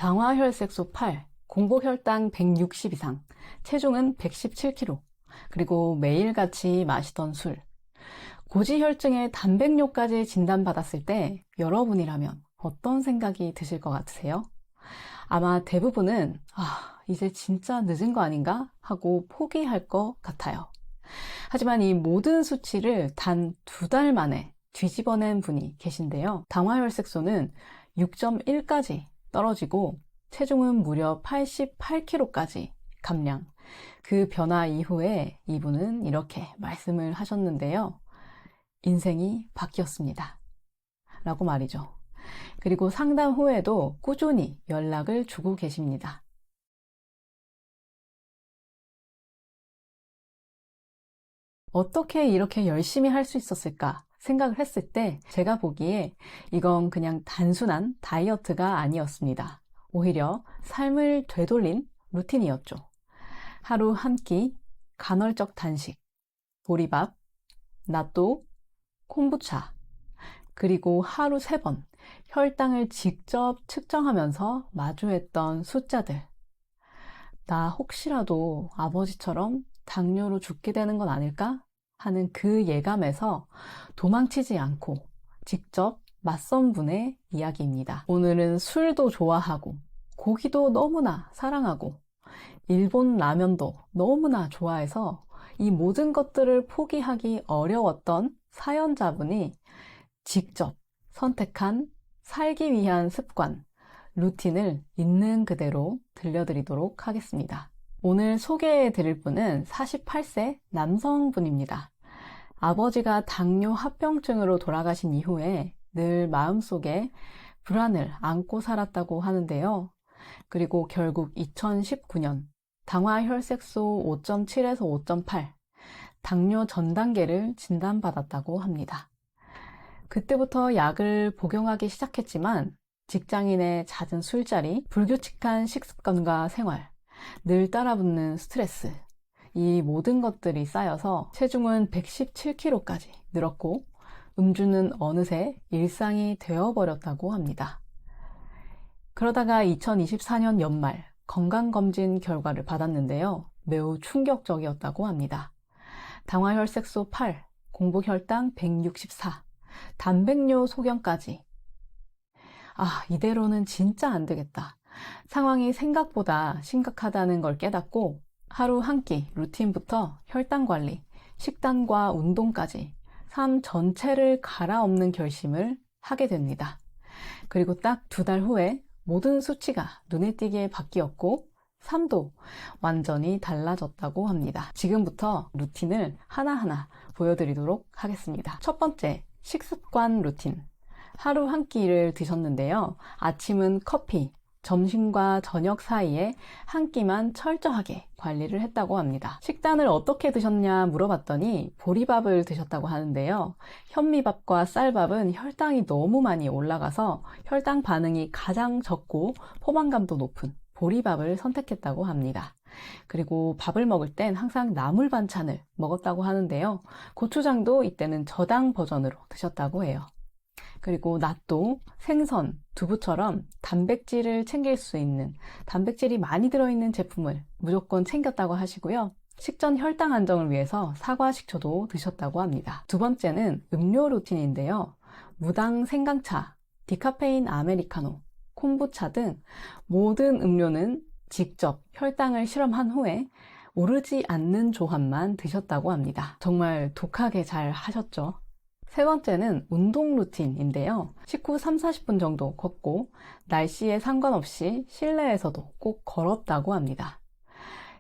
당화혈색소 8, 공복혈당 160 이상, 체중은 117kg, 그리고 매일같이 마시던 술, 고지혈증의 단백뇨까지 진단받았을 때 여러분이라면 어떤 생각이 드실 것 같으세요? 아마 대부분은 이제 진짜 늦은 거 아닌가 하고 포기할 것 같아요. 하지만 이 모든 수치를 단 2달 만에 뒤집어낸 분이 계신데요. 당화혈색소는 6.1까지 떨어지고 체중은 무려 88kg까지 감량. 그 변화 이후에 이분은 이렇게 말씀을 하셨는데요. 인생이 바뀌었습니다. 라고 말이죠. 그리고 상담 후에도 꾸준히 연락을 주고 계십니다. 어떻게 이렇게 열심히 할 수 있었을까 생각을 했을 때 제가 보기에 이건 그냥 단순한 다이어트가 아니었습니다. 오히려 삶을 되돌린 루틴이었죠. 하루 한 끼, 간헐적 단식, 보리밥, 나또, 콤부차, 그리고 하루 3번 혈당을 직접 측정하면서 마주했던 숫자들. 나 혹시라도 아버지처럼 당뇨로 죽게 되는 건 아닐까? 하는 그 예감에서 도망치지 않고 직접 맞선 분의 이야기입니다. 오늘은 술도 좋아하고 고기도 너무나 사랑하고 일본 라면도 너무나 좋아해서 이 모든 것들을 포기하기 어려웠던 사연자분이 직접 선택한 살기 위한 습관, 루틴을 있는 그대로 들려드리도록 하겠습니다. 오늘 소개해 드릴 분은 48세 남성분입니다. 아버지가 당뇨 합병증으로 돌아가신 이후에 늘 마음속에 불안을 안고 살았다고 하는데요. 그리고 결국 2019년 당화혈색소 5.7에서 5.8 당뇨 전 단계를 진단받았다고 합니다. 그때부터 약을 복용하기 시작했지만 직장인의 잦은 술자리, 불규칙한 식습관과 생활, 늘 따라붙는 스트레스, 이 모든 것들이 쌓여서 체중은 117kg까지 늘었고 음주는 어느새 일상이 되어버렸다고 합니다. 그러다가 2024년 연말 건강검진 결과를 받았는데요. 매우 충격적이었다고 합니다. 당화혈색소 8, 공복혈당 164, 단백뇨 소견까지. 이대로는 진짜 안 되겠다. 상황이 생각보다 심각하다는 걸 깨닫고 하루 한 끼 루틴부터 혈당 관리, 식단과 운동까지 삶 전체를 갈아엎는 결심을 하게 됩니다. 그리고 딱 2달 후에 모든 수치가 눈에 띄게 바뀌었고 삶도 완전히 달라졌다고 합니다. 지금부터 루틴을 하나하나 보여드리도록 하겠습니다. 첫 번째, 식습관 루틴. 하루 한 끼를 드셨는데요. 아침은 커피, 점심과 저녁 사이에 한 끼만 철저하게 관리를 했다고 합니다. 식단을 어떻게 드셨냐 물어봤더니 보리밥을 드셨다고 하는데요. 현미밥과 쌀밥은 혈당이 너무 많이 올라가서 혈당 반응이 가장 적고 포만감도 높은 보리밥을 선택했다고 합니다. 그리고 밥을 먹을 땐 항상 나물 반찬을 먹었다고 하는데요. 고추장도 이때는 저당 버전으로 드셨다고 해요. 그리고 낫또, 생선, 두부처럼 단백질을 챙길 수 있는 단백질이 많이 들어있는 제품을 무조건 챙겼다고 하시고요. 식전 혈당 안정을 위해서 사과 식초도 드셨다고 합니다. 두 번째는 음료 루틴인데요. 무당 생강차, 디카페인 아메리카노, 콤부차 등 모든 음료는 직접 혈당을 실험한 후에 오르지 않는 조합만 드셨다고 합니다. 정말 독하게 잘 하셨죠. 세 번째는 운동 루틴인데요. 식후 30-40분 정도 걷고 날씨에 상관없이 실내에서도 꼭 걸었다고 합니다.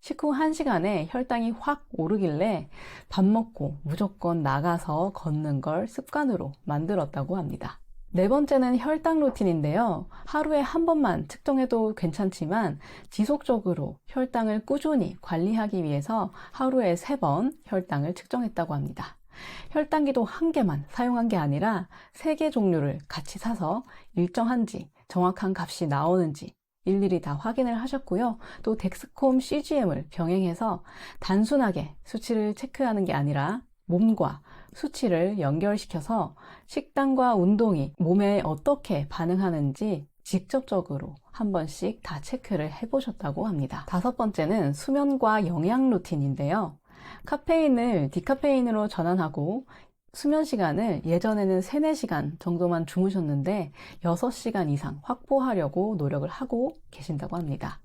식후 1시간에 혈당이 확 오르길래 밥 먹고 무조건 나가서 걷는 걸 습관으로 만들었다고 합니다. 네 번째는 혈당 루틴인데요. 하루에 한 번만 측정해도 괜찮지만 지속적으로 혈당을 꾸준히 관리하기 위해서 하루에 3번 혈당을 측정했다고 합니다. 혈당기도 한 개만 사용한 게 아니라 3개 종류를 같이 사서 일정한지 정확한 값이 나오는지 일일이 다 확인을 하셨고요. 또 덱스콤 CGM을 병행해서 단순하게 수치를 체크하는 게 아니라 몸과 수치를 연결시켜서 식단과 운동이 몸에 어떻게 반응하는지 직접적으로 한 번씩 다 체크를 해보셨다고 합니다. 다섯 번째는 수면과 영양 루틴인데요. 카페인을 디카페인으로 전환하고 수면 시간을 예전에는 3, 4시간 정도만 주무셨는데 6시간 이상 확보하려고 노력을 하고 계신다고 합니다.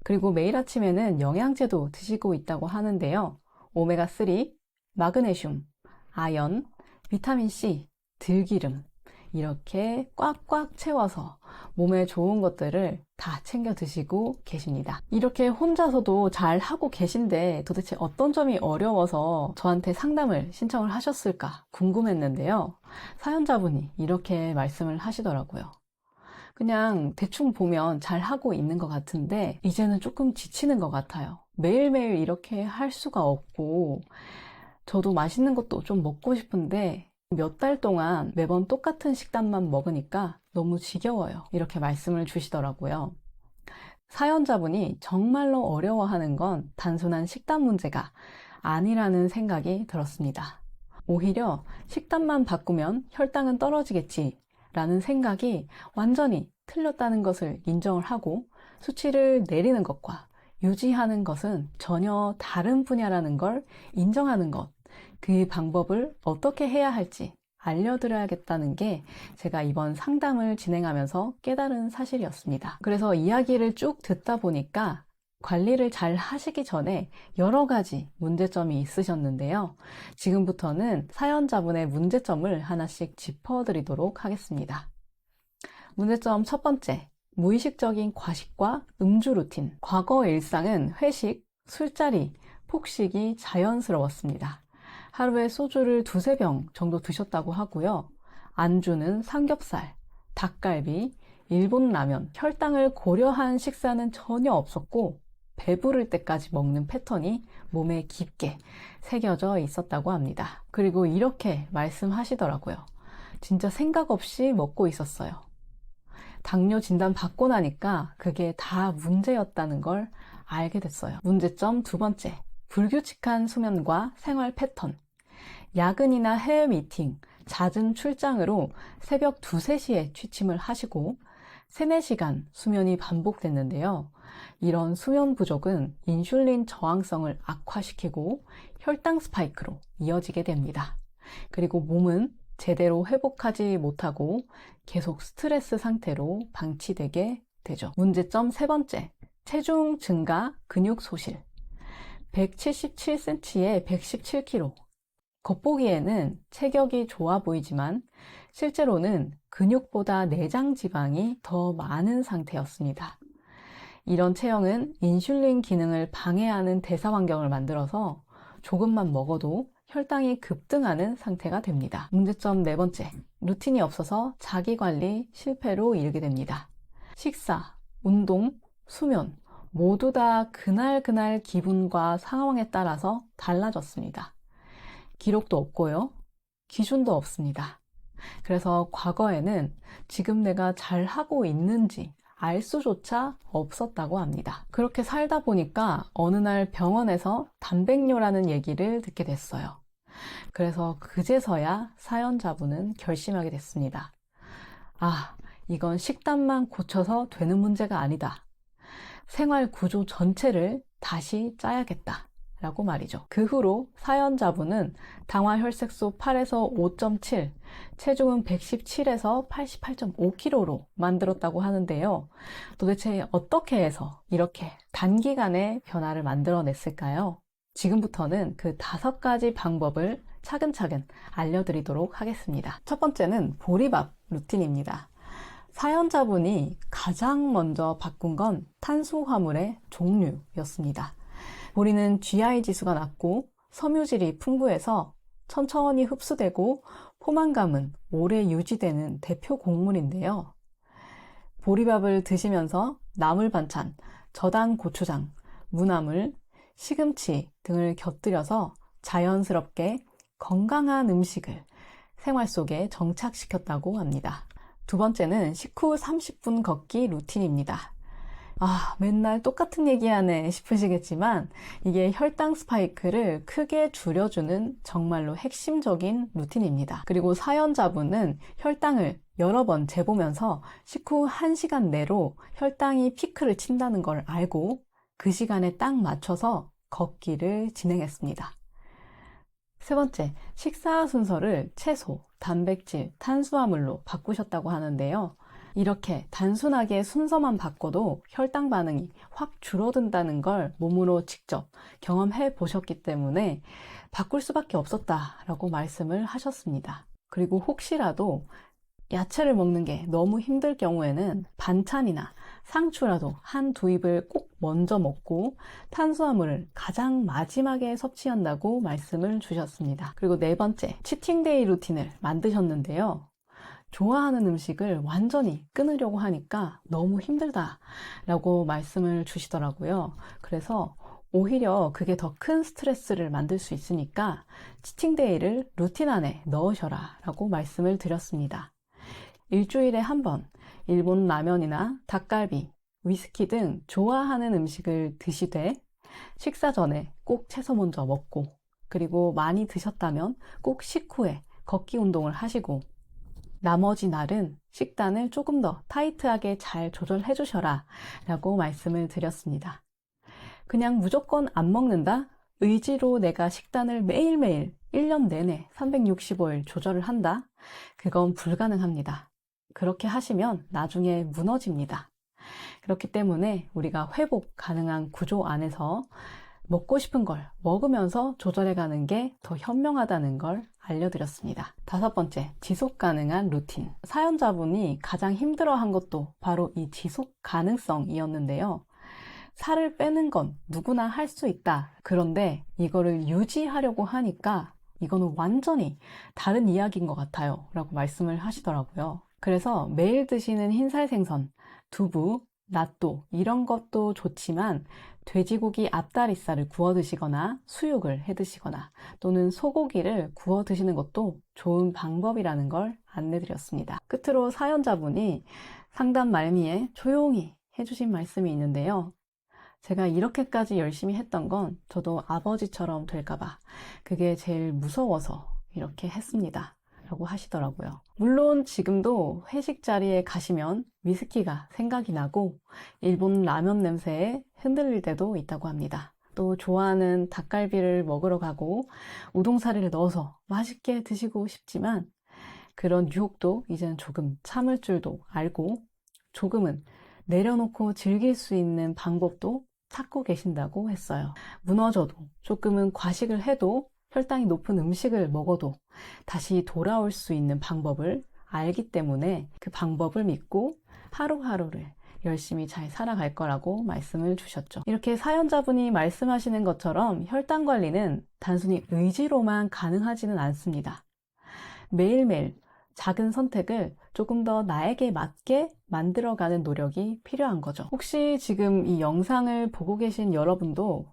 그리고 매일 아침에는 영양제도 드시고 있다고 하는데요. 오메가3, 마그네슘, 아연, 비타민C, 들기름 이렇게 꽉꽉 채워서 몸에 좋은 것들을 다 챙겨 드시고 계십니다. 이렇게 혼자서도 잘 하고 계신데 도대체 어떤 점이 어려워서 저한테 상담을 신청을 하셨을까 궁금했는데요. 사연자분이 이렇게 말씀을 하시더라고요. 그냥 대충 보면 잘 하고 있는 것 같은데 이제는 조금 지치는 것 같아요. 매일매일 이렇게 할 수가 없고 저도 맛있는 것도 좀 먹고 싶은데 몇 달 동안 매번 똑같은 식단만 먹으니까 너무 지겨워요. 이렇게 말씀을 주시더라고요. 사연자분이 정말로 어려워하는 건 단순한 식단 문제가 아니라는 생각이 들었습니다. 오히려 식단만 바꾸면 혈당은 떨어지겠지 라는 생각이 완전히 틀렸다는 것을 인정을 하고 수치를 내리는 것과 유지하는 것은 전혀 다른 분야라는 걸 인정하는 것, 그 방법을 어떻게 해야 할지 알려드려야겠다는 게 제가 이번 상담을 진행하면서 깨달은 사실이었습니다. 그래서 이야기를 쭉 듣다 보니까 관리를 잘 하시기 전에 여러 가지 문제점이 있으셨는데요. 지금부터는 사연자분의 문제점을 하나씩 짚어드리도록 하겠습니다. 문제점 첫 번째, 무의식적인 과식과 음주 루틴. 과거 일상은 회식, 술자리, 폭식이 자연스러웠습니다. 하루에 소주를 2~3병 정도 드셨다고 하고요. 안주는 삼겹살, 닭갈비, 일본 라면, 혈당을 고려한 식사는 전혀 없었고 배부를 때까지 먹는 패턴이 몸에 깊게 새겨져 있었다고 합니다. 그리고 이렇게 말씀하시더라고요. 진짜 생각 없이 먹고 있었어요. 당뇨 진단 받고 나니까 그게 다 문제였다는 걸 알게 됐어요. 문제점 두 번째, 불규칙한 수면과 생활 패턴. 야근이나 해외 미팅, 잦은 출장으로 새벽 2, 3시에 취침을 하시고 3, 4시간 수면이 반복됐는데요. 이런 수면 부족은 인슐린 저항성을 악화시키고 혈당 스파이크로 이어지게 됩니다. 그리고 몸은 제대로 회복하지 못하고 계속 스트레스 상태로 방치되게 되죠. 문제점 세 번째, 체중 증가, 근육 소실. 177cm에 117kg. 겉보기에는 체격이 좋아 보이지만 실제로는 근육보다 내장 지방이 더 많은 상태였습니다. 이런 체형은 인슐린 기능을 방해하는 대사 환경을 만들어서 조금만 먹어도 혈당이 급등하는 상태가 됩니다. 문제점 네 번째, 루틴이 없어서 자기관리 실패로 이르게 됩니다. 식사, 운동, 수면 모두 다 그날 기분과 상황에 따라서 달라졌습니다. 기록도 없고요. 기준도 없습니다. 그래서 과거에는 지금 내가 잘하고 있는지 알 수조차 없었다고 합니다. 그렇게 살다 보니까 어느 날 병원에서 단백뇨라는 얘기를 듣게 됐어요. 그래서 그제서야 사연자분은 결심하게 됐습니다. 아, 이건 식단만 고쳐서 되는 문제가 아니다. 생활 구조 전체를 다시 짜야겠다. 라고 말이죠. 그 후로 사연자분은 당화혈색소 8에서 5.7, 체중은 117에서 88.5kg로 만들었다고 하는데요. 도대체 어떻게 해서 이렇게 단기간에 변화를 만들어냈을까요? 지금부터는 그 5가지 방법을 차근차근 알려드리도록 하겠습니다. 첫 번째는 보리밥 루틴입니다. 사연자분이 가장 먼저 바꾼 건 탄수화물의 종류였습니다. 보리는 GI 지수가 낮고 섬유질이 풍부해서 천천히 흡수되고 포만감은 오래 유지되는 대표 곡물인데요. 보리밥을 드시면서 나물 반찬, 저당 고추장, 무나물, 시금치 등을 곁들여서 자연스럽게 건강한 음식을 생활 속에 정착시켰다고 합니다. 두 번째는 식후 30분 걷기 루틴입니다. 아, 맨날 똑같은 얘기하네 싶으시겠지만 이게 혈당 스파이크를 크게 줄여주는 정말로 핵심적인 루틴입니다. 그리고 사연자분은 혈당을 여러 번 재보면서 식후 1시간 내로 혈당이 피크를 친다는 걸 알고 그 시간에 딱 맞춰서 걷기를 진행했습니다. 세 번째, 식사 순서를 채소, 단백질, 탄수화물로 바꾸셨다고 하는데요. 이렇게 단순하게 순서만 바꿔도 혈당 반응이 확 줄어든다는 걸 몸으로 직접 경험해 보셨기 때문에 바꿀 수밖에 없었다라고 말씀을 하셨습니다. 그리고 혹시라도 야채를 먹는 게 너무 힘들 경우에는 반찬이나 상추라도 한두 입을 꼭 먼저 먹고 탄수화물을 가장 마지막에 섭취한다고 말씀을 주셨습니다. 그리고 네 번째, 치팅데이 루틴을 만드셨는데요. 좋아하는 음식을 완전히 끊으려고 하니까 너무 힘들다라고 말씀을 주시더라고요. 그래서 오히려 그게 더 큰 스트레스를 만들 수 있으니까 치팅데이를 루틴 안에 넣으셔라 라고 말씀을 드렸습니다. 일주일에 한 번 일본 라면이나 닭갈비, 위스키 등 좋아하는 음식을 드시되 식사 전에 꼭 채소 먼저 먹고, 그리고 많이 드셨다면 꼭 식후에 걷기 운동을 하시고, 나머지 날은 식단을 조금 더 타이트하게 잘 조절해 주셔라 라고 말씀을 드렸습니다. 그냥 무조건 안 먹는다? 의지로 내가 식단을 매일매일 1년 내내 365일 조절을 한다? 그건 불가능합니다. 그렇게 하시면 나중에 무너집니다. 그렇기 때문에 우리가 회복 가능한 구조 안에서 먹고 싶은 걸 먹으면서 조절해가는 게 더 현명하다는 걸 알려드렸습니다. 다섯 번째, 지속 가능한 루틴. 사연자분이 가장 힘들어한 것도 바로 이 지속 가능성이었는데요. 살을 빼는 건 누구나 할 수 있다. 그런데 이거를 유지하려고 하니까 이거는 완전히 다른 이야기인 것 같아요 라고 말씀을 하시더라고요. 그래서 매일 드시는 흰살 생선, 두부, 낫또 이런 것도 좋지만 돼지고기 앞다리살을 구워 드시거나 수육을 해 드시거나 또는 소고기를 구워 드시는 것도 좋은 방법이라는 걸 안내드렸습니다. 끝으로 사연자분이 상담 말미에 조용히 해주신 말씀이 있는데요. 제가 이렇게까지 열심히 했던 건 저도 아버지처럼 될까봐 그게 제일 무서워서 이렇게 했습니다 라고 하시더라고요. 물론 지금도 회식 자리에 가시면 위스키가 생각이 나고 일본 라면 냄새에 흔들릴 때도 있다고 합니다. 또 좋아하는 닭갈비를 먹으러 가고 우동사리를 넣어서 맛있게 드시고 싶지만 그런 유혹도 이제는 조금 참을 줄도 알고 조금은 내려놓고 즐길 수 있는 방법도 찾고 계신다고 했어요. 무너져도 조금은 과식을 해도 혈당이 높은 음식을 먹어도 다시 돌아올 수 있는 방법을 알기 때문에 그 방법을 믿고 하루하루를 열심히 잘 살아갈 거라고 말씀을 주셨죠. 이렇게 사연자분이 말씀하시는 것처럼 혈당 관리는 단순히 의지로만 가능하지는 않습니다. 매일매일 작은 선택을 조금 더 나에게 맞게 만들어가는 노력이 필요한 거죠. 혹시 지금 이 영상을 보고 계신 여러분도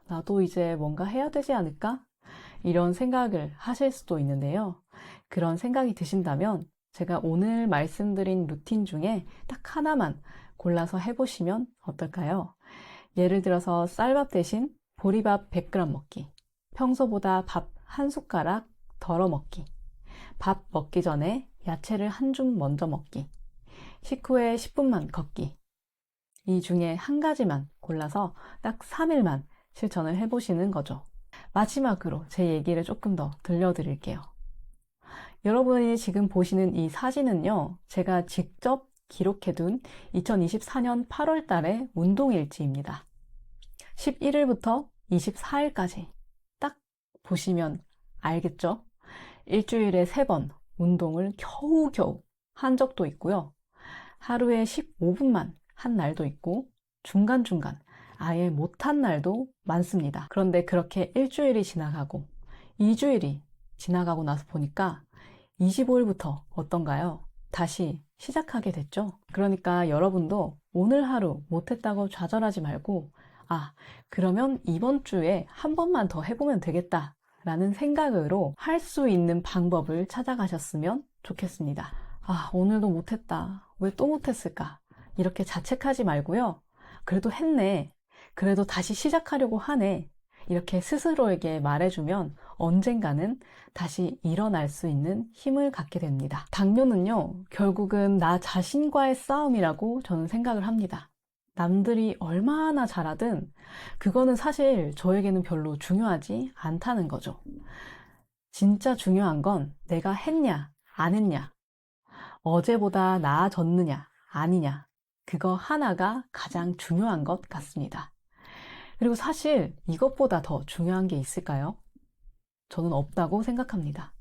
나도 이제 뭔가 해야 되지 않을까? 이런 생각을 하실 수도 있는데요. 그런 생각이 드신다면 제가 오늘 말씀드린 루틴 중에 딱 하나만 골라서 해보시면 어떨까요? 예를 들어서 쌀밥 대신 보리밥 100g 먹기, 평소보다 밥 한 숟가락 덜어 먹기, 밥 먹기 전에 야채를 한 줌 먼저 먹기, 식후에 10분만 걷기. 이 중에 한 가지만 골라서 딱 3일만 실천을 해보시는 거죠. 마지막으로 제 얘기를 조금 더 들려드릴게요. 여러분이 지금 보시는 이 사진은요, 제가 직접 기록해둔 2024년 8월 달의 운동일지입니다. 11일부터 24일까지 딱 보시면 알겠죠? 일주일에 3번 운동을 겨우겨우 한 적도 있고요. 하루에 15분만 한 날도 있고 중간중간 아예 못한 날도 많습니다. 그런데 그렇게 일주일이 지나가고 2주일이 지나가고 나서 보니까 25일부터 어떤가요? 다시 시작하게 됐죠. 그러니까 여러분도 오늘 하루 못했다고 좌절하지 말고 그러면 이번 주에 한 번만 더 해보면 되겠다 라는 생각으로 할 수 있는 방법을 찾아가셨으면 좋겠습니다. 오늘도 못했다. 왜 또 못했을까? 이렇게 자책하지 말고요. 그래도 했네. 그래도 다시 시작하려고 하네. 이렇게 스스로에게 말해주면 언젠가는 다시 일어날 수 있는 힘을 갖게 됩니다. 당뇨는요, 결국은 나 자신과의 싸움이라고 저는 생각을 합니다. 남들이 얼마나 잘하든 그거는 사실 저에게는 별로 중요하지 않다는 거죠. 진짜 중요한 건 내가 했냐, 안 했냐, 어제보다 나아졌느냐, 아니냐, 그거 하나가 가장 중요한 것 같습니다. 그리고 사실 이것보다 더 중요한 게 있을까요? 저는 없다고 생각합니다.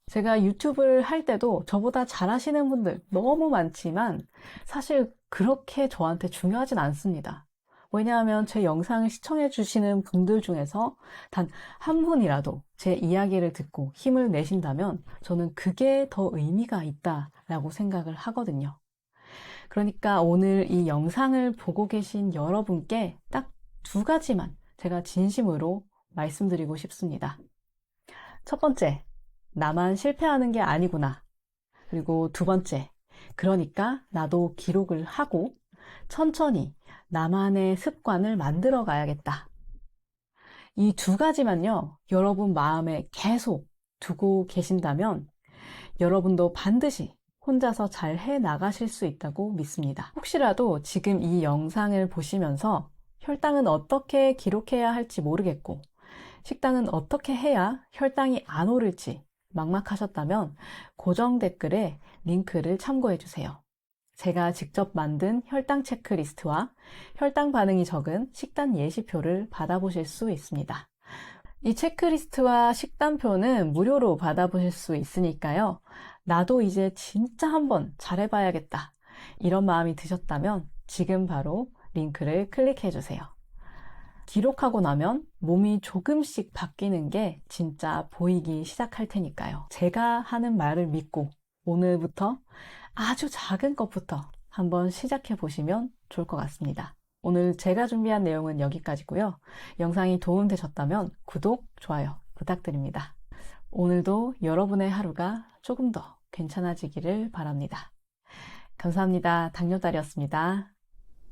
제가 유튜브를 할 때도 저보다 잘하시는 분들 너무 많지만 사실 그렇게 저한테 중요하진 않습니다. 왜냐하면 제 영상을 시청해 주시는 분들 중에서 단 한 분이라도 제 이야기를 듣고 힘을 내신다면 저는 그게 더 의미가 있다라고 생각을 하거든요. 그러니까 오늘 이 영상을 보고 계신 여러분께 딱 2가지만 제가 진심으로 말씀드리고 싶습니다. 첫 번째, 나만 실패하는 게 아니구나. 그리고 2번째, 그러니까 나도 기록을 하고 천천히 나만의 습관을 만들어 가야겠다. 이 2가지만요, 여러분 마음에 계속 두고 계신다면 여러분도 반드시 혼자서 잘 해나가실 수 있다고 믿습니다. 혹시라도 지금 이 영상을 보시면서 혈당은 어떻게 기록해야 할지 모르겠고 식단은 어떻게 해야 혈당이 안 오를지 막막하셨다면 고정 댓글에 링크를 참고해 주세요. 제가 직접 만든 혈당 체크리스트와 혈당 반응이 적은 식단 예시표를 받아보실 수 있습니다. 이 체크리스트와 식단표는 무료로 받아보실 수 있으니까요. 나도 이제 진짜 한번 잘해봐야겠다. 이런 마음이 드셨다면 지금 바로 링크를 클릭해 주세요. 기록하고 나면 몸이 조금씩 바뀌는 게 진짜 보이기 시작할 테니까요. 제가 하는 말을 믿고 오늘부터 아주 작은 것부터 한번 시작해 보시면 좋을 것 같습니다. 오늘 제가 준비한 내용은 여기까지고요. 영상이 도움되셨다면 구독, 좋아요 부탁드립니다. 오늘도 여러분의 하루가 조금 더 괜찮아지기를 바랍니다. 감사합니다. 당뇨달이었습니다.